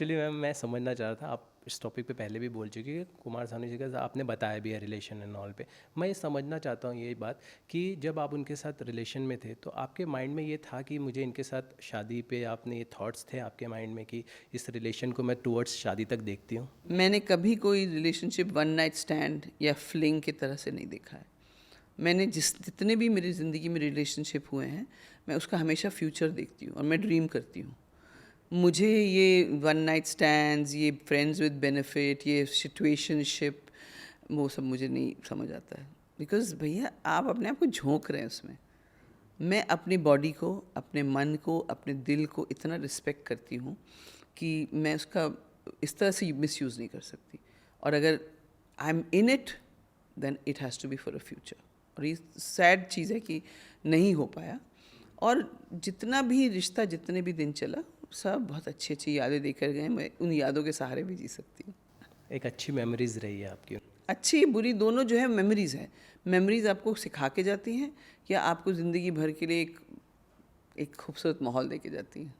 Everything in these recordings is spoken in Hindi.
एक्चुअली मैम मैं समझना चाह रहा था, आप इस टॉपिक पे पहले भी बोल चुकी है, कुमार सानू जी का आपने बताया भी है रिलेशन एंड ऑल पे। मैं ये समझना चाहता हूँ यही बात कि जब आप उनके साथ रिलेशन में थे तो आपके माइंड में ये था कि मुझे इनके साथ शादी पे, आपने ये थॉट्स थे आपके माइंड में कि इस रिलेशन को मैं टूवर्ड्स शादी तक देखती हूँ? मैंने कभी कोई रिलेशनशिप वन नाइट स्टैंड या फ्लिंग की तरह से नहीं देखा है। मैंने जितने भी मेरी ज़िंदगी में रिलेशनशिप हुए हैं, मैं उसका हमेशा फ्यूचर देखती हूँ और मैं ड्रीम करती हूँ। मुझे ये वन नाइट स्टैंड्स, ये फ्रेंड्स विद बेनिफिट, ये सिचुएशनशिप, वो सब मुझे नहीं समझ आता है। बिकॉज़ भैया आप अपने आप को झोंक रहे हैं उसमें। मैं अपनी बॉडी को, अपने मन को, अपने दिल को इतना रिस्पेक्ट करती हूँ कि मैं उसका इस तरह से मिसयूज़ नहीं कर सकती। और अगर I am in it then it has to be for a future. और ये सैड चीज़ है कि नहीं हो पाया। और जितना भी रिश्ता, जितने भी दिन चला, सब बहुत अच्छी अच्छी यादें देकर गए। मैं उन यादों के सहारे भी जी सकती हूँ। एक अच्छी मेमोरीज रही है आपकी। अच्छी बुरी दोनों जो है मेमोरीज़ हैं। मेमोरीज़ आपको सिखा के जाती हैं या आपको ज़िंदगी भर के लिए एक खूबसूरत माहौल दे के जाती हैं।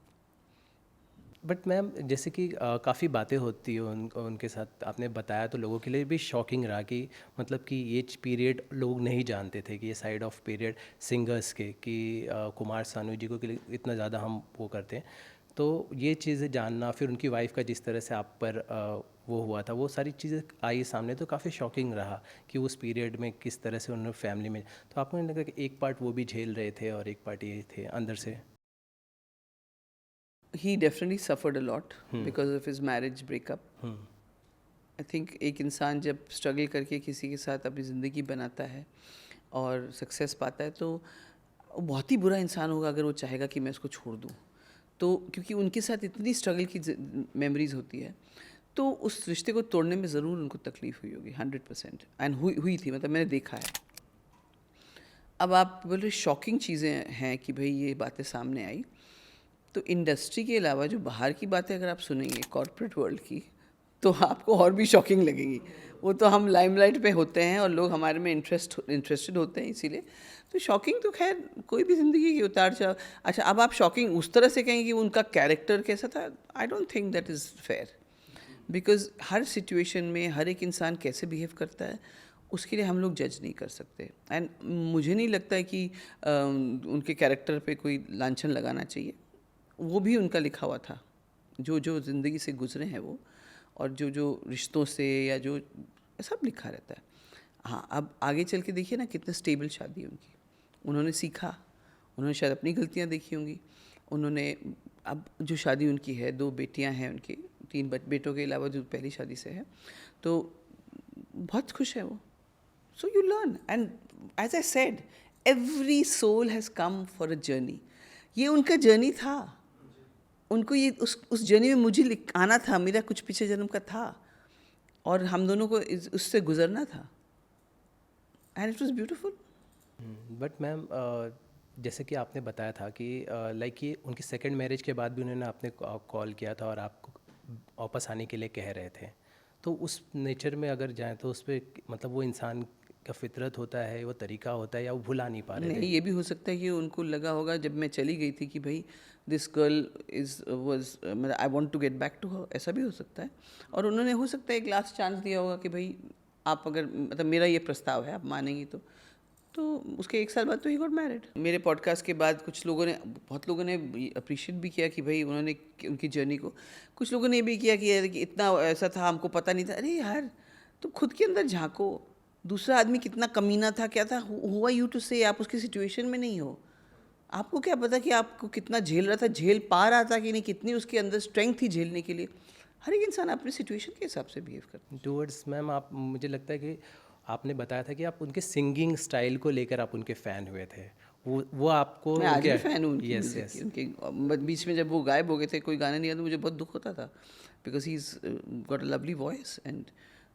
बट मैम जैसे कि काफ़ी बातें होती हैं उनके साथ, आपने बताया तो लोगों के लिए भी शॉकिंग रहा कि मतलब कि ये पीरियड लोग नहीं जानते थे कि ये साइड ऑफ पीरियड सिंगर्स के कि कुमार सानू जी को के लिए इतना ज़्यादा हम वो करते हैं। तो ये चीज़ें जानना, फिर उनकी वाइफ का जिस तरह से आप पर वो हुआ था, वो सारी चीज़ें आई सामने तो काफ़ी शॉकिंग रहा कि उस पीरियड में किस तरह से उन्होंने फैमिली में, तो आपको नहीं लगा कि एक पार्ट वो भी झेल रहे थे और एक पार्ट ये थे अंदर से? He definitely suffered a lot hmm. Because of his marriage breakup. Hmm. I think एक इंसान जब स्ट्रगल करके किसी के साथ अपनी ज़िंदगी बनाता है और सक्सेस पाता है, तो वो बहुत ही बुरा इंसान होगा अगर वो चाहेगा कि मैं उसको छोड़ दूँ। तो क्योंकि उनके साथ इतनी स्ट्रगल की मेमोरीज होती है, तो उस रिश्ते को तोड़ने में ज़रूर उनको तकलीफ़ हुई होगी 100%। एंड हुई थी, मतलब मैंने देखा है। अब आप बोल रहे शॉकिंग चीज़ें हैं कि भाई ये बातें सामने आई, तो इंडस्ट्री के अलावा जो बाहर की बातें अगर आप सुनेंगे कॉर्पोरेट वर्ल्ड की, तो आपको और भी शॉकिंग लगेगी। वो तो हम लाइमलाइट पे होते हैं और लोग हमारे में इंटरेस्टेड होते हैं, इसीलिए तो शॉकिंग तो खैर कोई भी ज़िंदगी की उतार चढ़ाव। अच्छा, अब आप शॉकिंग उस तरह से कहें कि उनका कैरेक्टर कैसा था, I don't think that is fair. Because her situation में हर एक इंसान कैसे बिहेव करता है, उसके लिए हम लोग जज नहीं कर सकते। एंड मुझे नहीं लगता है कि उनके कैरेक्टर पे कोई लांछन लगाना चाहिए। वो भी उनका लिखा हुआ था, जो जो ज़िंदगी से गुजरे हैं वो, और जो जो रिश्तों से या जो सब लिखा रहता है। हाँ, अब आगे चल के देखिए ना कितने स्टेबल शादी है उनकी। उन्होंने सीखा, उन्होंने शायद अपनी गलतियाँ देखी होंगी। उन्होंने अब जो शादी उनकी है, 2 बेटियाँ हैं उनकी, 3 बेटों के अलावा जो पहली शादी से है, तो बहुत खुश है वो। So you learn, and as I said, every soul has come for a journey. ये उनका जर्नी था। उनको ये उस जर्नी में मुझे आना था, मेरा कुछ पिछले जन्म का था और हम दोनों को उससे गुजरना था। And it was beautiful. But ma'am जैसे कि आपने बताया था कि लाइक ये उनकी सेकंड मैरिज के बाद भी उन्होंने आपने कॉल किया था और आपको वापस आने के लिए कह रहे थे, तो उस नेचर में अगर जाएं तो उस पर मतलब वो इंसान का फितरत होता है, वो तरीका होता है, या वो भुला नहीं पा रहे थे? नहीं, ये भी हो सकता है कि उनको लगा होगा जब मैं चली गई थी कि भाई दिस गर्ल मतलब I want to get back to her, ऐसा भी हो सकता है। और उन्होंने हो सकता है एक लास्ट चांस दिया होगा कि भाई आप अगर, मतलब मेरा ये प्रस्ताव है, आप मानेंगी तो उसके 1 साल बाद तो ही गॉट मैरिड। मेरे पॉडकास्ट के बाद कुछ लोगों ने, बहुत लोगों ने अप्रिशिएट भी किया कि भाई उन्होंने उनकी जर्नी को, कुछ लोगों ने ये भी किया कि यार कि इतना ऐसा था, हमको पता नहीं था। अरे यार, तुम खुद के अंदर झांको, दूसरा आदमी कितना कमीना था, क्या था, हुआ यू टू से, आप उसकी सिचुएशन में नहीं हो। आपको क्या पता कि आपको कितना झेल रहा था, झेल पा रहा था कि नहीं, कितनी उसके अंदर स्ट्रेंथ थी झेलने के लिए। हर एक इंसान अपनी सिचुएशन के हिसाब से बिहेव करता है। टूवर्ड्स मैम, आप, मुझे लगता है कि आपने बताया था कि आप उनके सिंगिंग स्टाइल को लेकर आप उनके फ़ैन हुए थे, वो आपको मैं आज उनके। भी फ़ैन हूँ उनकी यस म्यूज़िक की। यस। उनके बीच में जब वो गायब हो गए थे, कोई गाना नहीं आता, मुझे बहुत दुख होता था। Because he is got a lovely voice and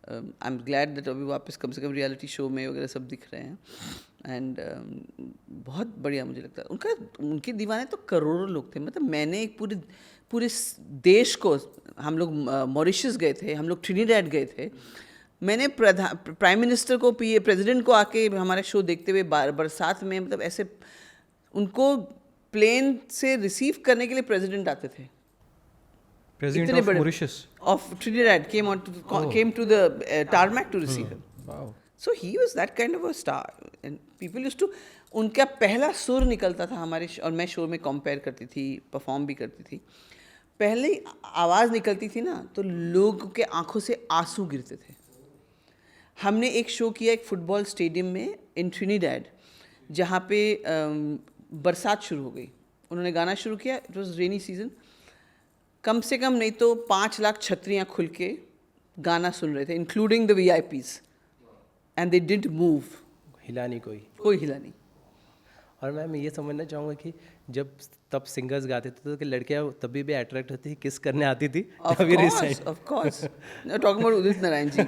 I am glad that अभी वापस कम से कम रियलिटी शो में वगैरह सब दिख रहे हैं। एंड बहुत बढ़िया मुझे लगता है उनका। उनके दीवाने तो करोड़ों लोग थे। मतलब मैंने एक पूरे पूरे देश को, हम लोग मॉरिशस गए थे, हम लोग ट्रिनिडैड गए थे, मैंने प्राइम मिनिस्टर को, पी प्रेसिडेंट को आके हमारा शो देखते हुए बरसात में, मतलब ऐसे उनको प्लेन से रिसीव करने के लिए प्रेसिडेंट आते थे। President इतने of बड़े Mauritius. of Trinidad came to the tarmac to receive him. Wow. So he was that kind of a star, and people used to, उनका पहला सुर निकलता था हमारे और मैं शो में कंपेयर करती थी, परफॉर्म भी करती थी, पहले ही आवाज़ निकलती थी ना तो लोगों के आंखों से आंसू गिरते थे. हमने एक शो किया एक फुटबॉल स्टेडियम में इन ट्रिनिडैड, जहाँ पे बरसात शुरू हो गई. उन्होंने गाना शुरू किया, इट वाज रेनी सीजन. कम से कम नहीं तो 5 लाख छतरियाँ खुल के गाना सुन रहे थे, including the VIPs, and they didn't move. हिला नहीं कोई हिला नहीं. और मैं ये समझना चाहूँगा कि जब तब सिंगर्स गाते थे तो कि लड़कियाँ तभी भी अट्रैक्ट होती थी, किस करने आती थी. तभी recent of course talking about Udit Narayan ji.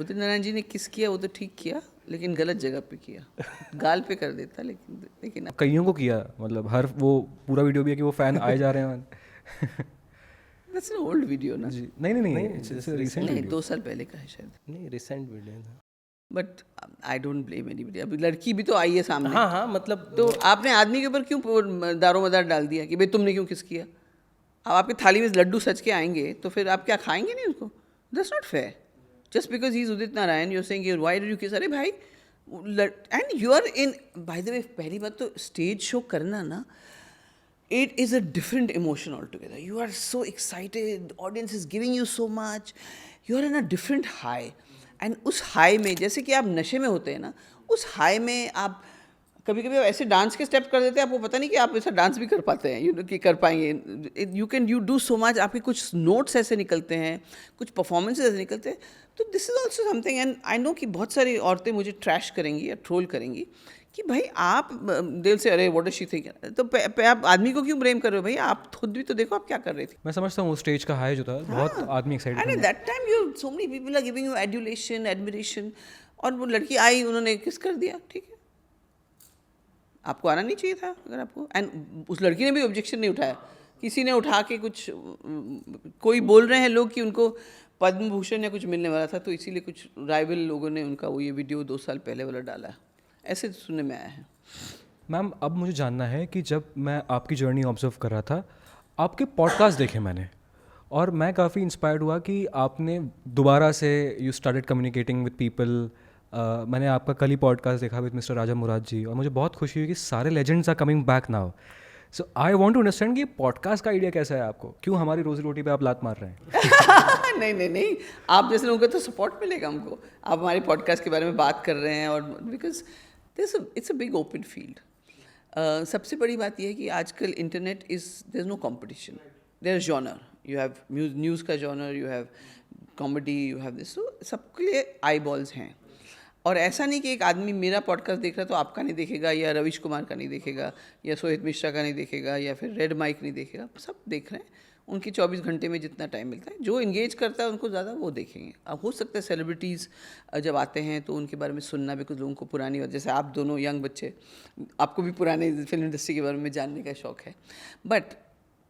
Udit Narayan ji ने किस किया वो तो ठीक किया, लेकिन गलत जगह पे किया. गाल पे कर देता, लेकिन कईयों को किया, मतलब हर वो पूरा वीडियो भी है कि वो फैन आए जा रहे हैं. दैट्स एन ओल्ड वीडियो ना. जी नहीं, it's a recent नहीं, video. 2 साल पहले का है शायद. नहीं, रिसेंट वीडियो था. But I don't blame anybody. अभी लड़की भी तो आई है सामने. हाँ मतलब तो आपने आदमी के ऊपर क्यों दारोमदार डाल दिया कि भाई तुमने क्यों किस किया. अब आपकी थाली में लड्डू सच के आएंगे तो फिर आप क्या खाएंगे नहीं उसको. That's not fair. Just because he is Udit Narayan you are saying why did you kiss. अरे भाई, and you are in, by the way पहली बात तो स्टेज शो करना ना, it is a different emotion altogether. You are so excited, the audience is giving you so much, you are in a different high. And उस हाई में, जैसे कि आप नशे में होते हैं ना, उस हाई में आप कभी कभी ऐसे डांस के स्टेप कर देते हैं, आपको पता नहीं कि आप ऐसा डांस भी कर पाते हैं, यू नो कि कर पाएंगे. यू डू सो मच, आपके कुछ नोट्स ऐसे निकलते हैं, कुछ परफॉर्मेंसेज ऐसे निकलते हैं. तो this is also something. And I know कि बहुत सारी औरतें मुझे ट्रैश करेंगी या ट्रोल करेंगी कि भाई आप दिल से, अरे व्हाट इज शी थिंक. तो आप आदमी को क्यों ब्लेम कर रहे हो भाई, आप खुद भी तो देखो आप क्या कर रही थी. मैं समझता हूँ स्टेज का हाई जो था, बहुत आदमी and excited at that time you so many people are giving you adulation, admiration. और वो लड़की आई, उन्होंने किस कर दिया, ठीक है, आपको आना नहीं चाहिए था अगर आपको. एंड उस लड़की ने भी ऑब्जेक्शन नहीं उठाया. किसी ने उठा के कुछ, कोई बोल रहे हैं लोग कि उनको पद्म भूषण या कुछ मिलने वाला था, तो इसीलिए कुछ राइवल लोगों ने उनका वो ये वीडियो 2 साल पहले वाला डाला है, ऐसे सुनने में आया है. मैम, अब मुझे जानना है कि जब मैं आपकी जर्नी ऑब्जर्व कर रहा था, आपके पॉडकास्ट देखे मैंने, और मैं काफ़ी इंस्पायर्ड हुआ कि आपने दोबारा से you started communicating with people. मैंने आपका कल ही पॉडकास्ट देखा विद मिस्टर राजा मुराद जी, और मुझे बहुत खुशी हुई कि सारे legends are coming back now. So I want to understand कि पॉडकास्ट का आइडिया कैसा है आपको, क्यों हमारी रोजी रोटी पे आप लात मार रहे हैं. नहीं, आप जैसे लोगों का तो सपोर्ट मिलेगा हमको. आप हमारे पॉडकास्ट के बारे में बात कर रहे हैं, और because it's a big open field. सबसे बड़ी बात यह है कि आजकल internet there is no competition. There is genre, you have news का genre, you have comedy, you have this. तो सबके लिए आई बॉल्स हैं. और ऐसा नहीं कि एक आदमी मेरा पॉडकास्ट देख रहा है तो आपका नहीं देखेगा, या रविश कुमार का नहीं देखेगा, या सोहित मिश्रा का नहीं देखेगा, या फिर रेड माइक नहीं देखेगा. सब देख रहे हैं. उनकी 24 घंटे में जितना टाइम मिलता है, जो इंगेज करता है उनको ज़्यादा वो देखेंगे. अब हो सकता है सेलिब्रिटीज़ जब आते हैं तो उनके बारे में सुनना भी, कुछ लोगों को पुरानी, जैसे आप दोनों यंग बच्चे, आपको भी पुराने फिल्म इंडस्ट्री के बारे में जानने का शौक़ है. But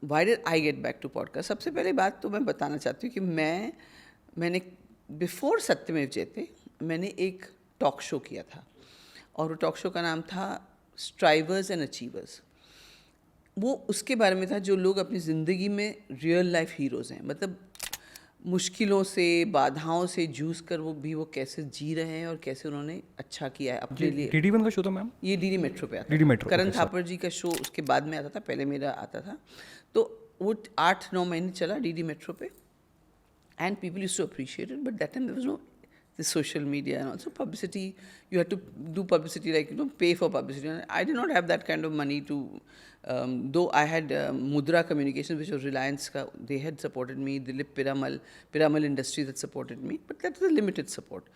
why did I get back to podcast. सबसे पहले बात तो मैं बताना चाहती हूँ कि मैंने बिफोर सत्यमेव जयते मैंने एक टॉक शो किया था, और वो टॉक शो का नाम था स्ट्राइवर्स एंड अचीवर्स. वो उसके बारे में था जो लोग अपनी ज़िंदगी में रियल लाइफ हीरोज़ हैं, मतलब मुश्किलों से, बाधाओं से जूझ कर वो कैसे जी रहे हैं और कैसे उन्होंने अच्छा किया है अपने लिए. DD1 का शो था मैम? ये डीडी मेट्रो पे आता DD था. मेट्रो, करण okay, थापर जी का शो उसके बाद में आता था, पहले मेरा आता था. तो वो 8-9 महीने चला डीडी मेट्रो पे, and people used to appreciate it. But that time there was no the social media and also publicity. You had to do publicity, like, you know, pay for publicity. And I did not have that kind of money to, though I had Mudra Communications, which was Reliance ka, they had supported me. Dilip Piramal Industries that supported me, but that was a limited support.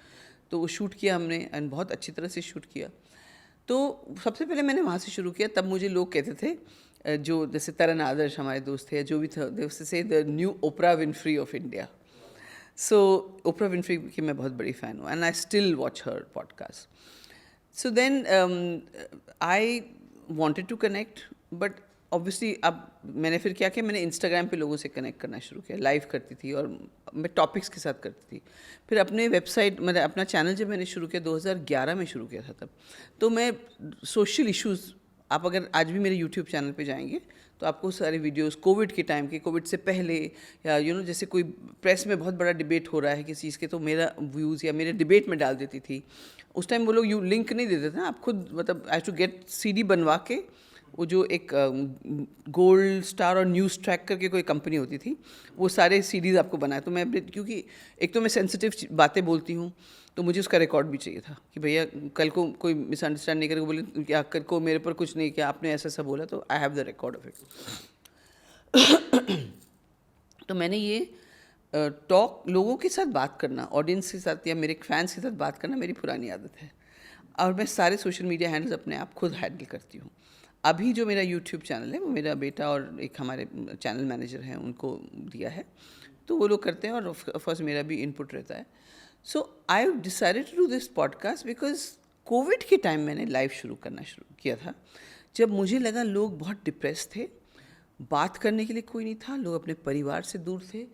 तो वो शूट किया हमने, एंड बहुत अच्छी तरह से शूट किया. तो सबसे पहले मैंने वहाँ से शुरू किया. तब मुझे लोग कहते थे, जो जैसे तरन आदर्श हमारे दोस्त थे, जो भी थे, they used to say the new Oprah Winfrey of India. So Oprah Winfrey की मैं बहुत बड़ी फ़ैन हूँ, and I still watch her podcast. So then I wanted to connect, but obviously अब मैंने फिर क्या किया, मैंने Instagram पे लोगों से कनेक्ट करना शुरू किया. लाइव करती थी और मैं टॉपिक्स के साथ करती थी. फिर अपने वेबसाइट, मतलब अपना चैनल जब मैंने शुरू किया 2011 में शुरू किया था तब, तो मैं सोशल इश्यूज़, आप अगर आज भी मेरे YouTube चैनल पे जाएंगे तो आपको सारे वीडियोस कोविड के टाइम के, कोविड से पहले, या जैसे कोई प्रेस में बहुत बड़ा डिबेट हो रहा है किसी चीज़ के, तो मेरा व्यूज़ या मेरे डिबेट में डाल देती थी। उस टाइम वो लोग लिंक नहीं देते थे ना, आप खुद मतलब आई टू गेट CD बनवा के, वो जो एक गोल्ड स्टार और न्यूज़ ट्रैक करके कोई कंपनी होती थी, वो सारे CDs आपको बनाए। तो मैं, क्योंकि एक तो मैं सेंसिटिव बातें बोलती हूँ, तो मुझे उसका रिकॉर्ड भी चाहिए था कि भैया कल को कोई मिसअंडरस्टैंड नहीं करके बोले क्या कल को मेरे पर कुछ नहीं किया आपने, ऐसा ऐसा बोला, तो I have the record of it. तो मैंने ये टॉक, लोगों के साथ बात करना, ऑडियंस के साथ या मेरे फैंस के साथ बात करना मेरी पुरानी आदत है, और मैं सारे सोशल मीडिया हैंडल्स अपने आप खुद हैंडल करती हूँ। अभी जो मेरा यूट्यूब चैनल है वो मेरा बेटा और एक हमारे चैनल मैनेजर हैं उनको दिया है, तो वो लोग करते हैं, और ऑफकोर्स मेरा भी इनपुट रहता है। So I decided to do this podcast because COVID के टाइम मैंने लाइव शुरू किया था, जब मुझे लगा लोग बहुत डिप्रेस थे, बात करने के लिए कोई नहीं था, लोग अपने परिवार से दूर थे,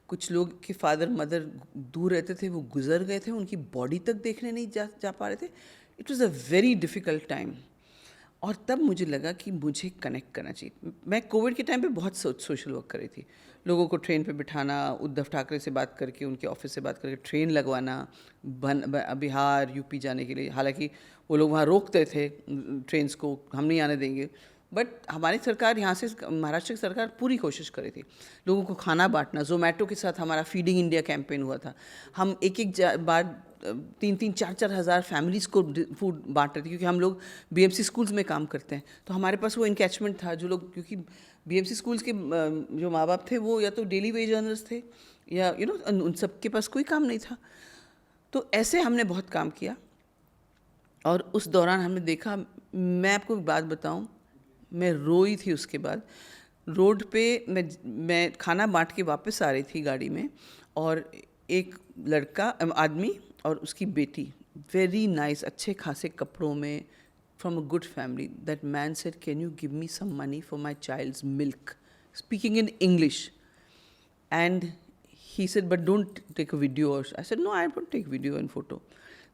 कुछ लोग के फादर मदर दूर रहते थे, वो गुजर गए थे, उनकी बॉडी तक देखने नहीं जा पा रहे थे। It was a very difficult time, और तब मुझे लगा कि मुझे कनेक्ट करना चाहिए। मैं कोविड के टाइम पे बहुत सोशल वर्क कर रही थी, लोगों को ट्रेन पे बिठाना, उद्धव ठाकरे से बात करके, उनके ऑफिस से बात करके ट्रेन लगवाना, बिहार यूपी जाने के लिए। हालांकि वो लोग वहाँ रोकते थे ट्रेन्स को, हम नहीं आने देंगे, बट हमारी सरकार यहाँ से, महाराष्ट्र की सरकार पूरी कोशिश कर रही थी लोगों को खाना बांटना। जोमेटो के साथ हमारा फीडिंग इंडिया कैंपेन हुआ था, हम एक बार 3-4 हज़ार फैमिलीज़ को फूड बांट रहे थे, क्योंकि हम लोग BMC स्कूल्स में काम करते हैं, तो हमारे पास वो इनकैचमेंट था। जो लोग, क्योंकि BMC स्कूल्स के जो माँ बाप थे वो या तो डेली वेज अर्नर्स थे, या उन सब के पास कोई काम नहीं था। तो ऐसे हमने बहुत काम किया, और उस दौरान हमने देखा, मैं आपको एक बात बताऊं, मैं रोई थी उसके बाद। रोड पे मैं खाना बांट के वापस आ रही थी गाड़ी में, और एक लड़का, आदमी और उसकी बेटी, वेरी नाइस, अच्छे खासे कपड़ों में, from a good family, that man said can you give me some money for my child's milk, speaking in English, and he said but don't take a video, or I said no, I don't take video and photo.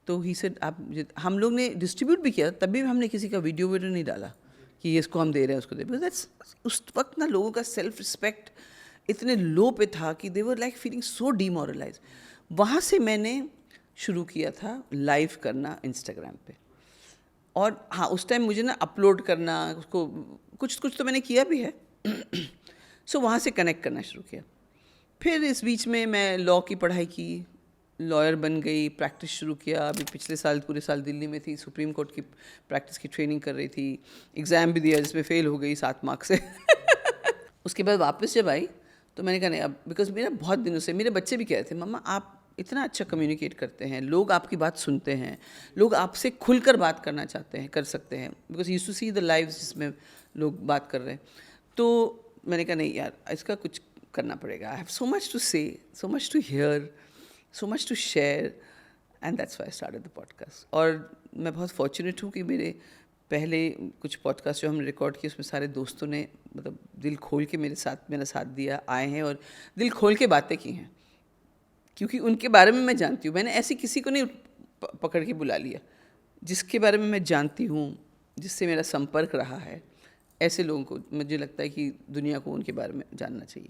तो he said आप, हम लोग ने डिस्ट्रीब्यूट भी किया, तभी हमने किसी का वीडियो नहीं डाला कि ये इसको हम दे रहे हैं उसको दे, बिकॉज दैट्स, उस वक्त ना लोगों का सेल्फ रिस्पेक्ट इतने लो पे था कि they were like feeling so demoralise. वहाँ से मैंने शुरू किया था लाइव करना इंस्टाग्राम पे, और हाँ उस टाइम मुझे ना अपलोड करना उसको, कुछ तो मैंने किया भी है। सो वहाँ से कनेक्ट करना शुरू किया। फिर इस बीच में मैं लॉ की पढ़ाई की, लॉयर बन गई, प्रैक्टिस शुरू किया। अभी पिछले साल पूरे साल दिल्ली में थी, सुप्रीम कोर्ट की प्रैक्टिस की ट्रेनिंग कर रही थी, एग्ज़ाम भी दिया जिसमें फ़ेल हो गई 7 मार्क से। उसके बाद वापस जब आई तो मैंने कहा नहीं अब, बिकॉज मेरा बहुत दिनों से, मेरे बच्चे भी कह रहे थे मम्मा आप इतना अच्छा कम्युनिकेट करते हैं, लोग आपकी बात सुनते हैं, लोग आपसे खुलकर बात करना चाहते हैं, कर सकते हैं, because used to see the lives जिसमें लोग बात कर रहे हैं। तो मैंने कहा नहीं यार, इसका कुछ करना पड़ेगा। I have so much to say, so much to hear, so much to share, and that's why I started the podcast. और मैं बहुत फॉर्चुनेट हूँ कि मेरे पहले कुछ पॉडकास्ट जो हमने रिकॉर्ड किए उसमें सारे दोस्तों ने मतलब दिल खोल के मेरा साथ दिया, आए हैं और दिल खोल के बातें की हैं, क्योंकि उनके बारे में मैं जानती हूँ। मैंने ऐसे किसी को नहीं पकड़ के बुला लिया, जिसके बारे में मैं जानती हूँ, जिससे मेरा संपर्क रहा है, ऐसे लोगों को मुझे लगता है कि दुनिया को उनके बारे में जानना चाहिए।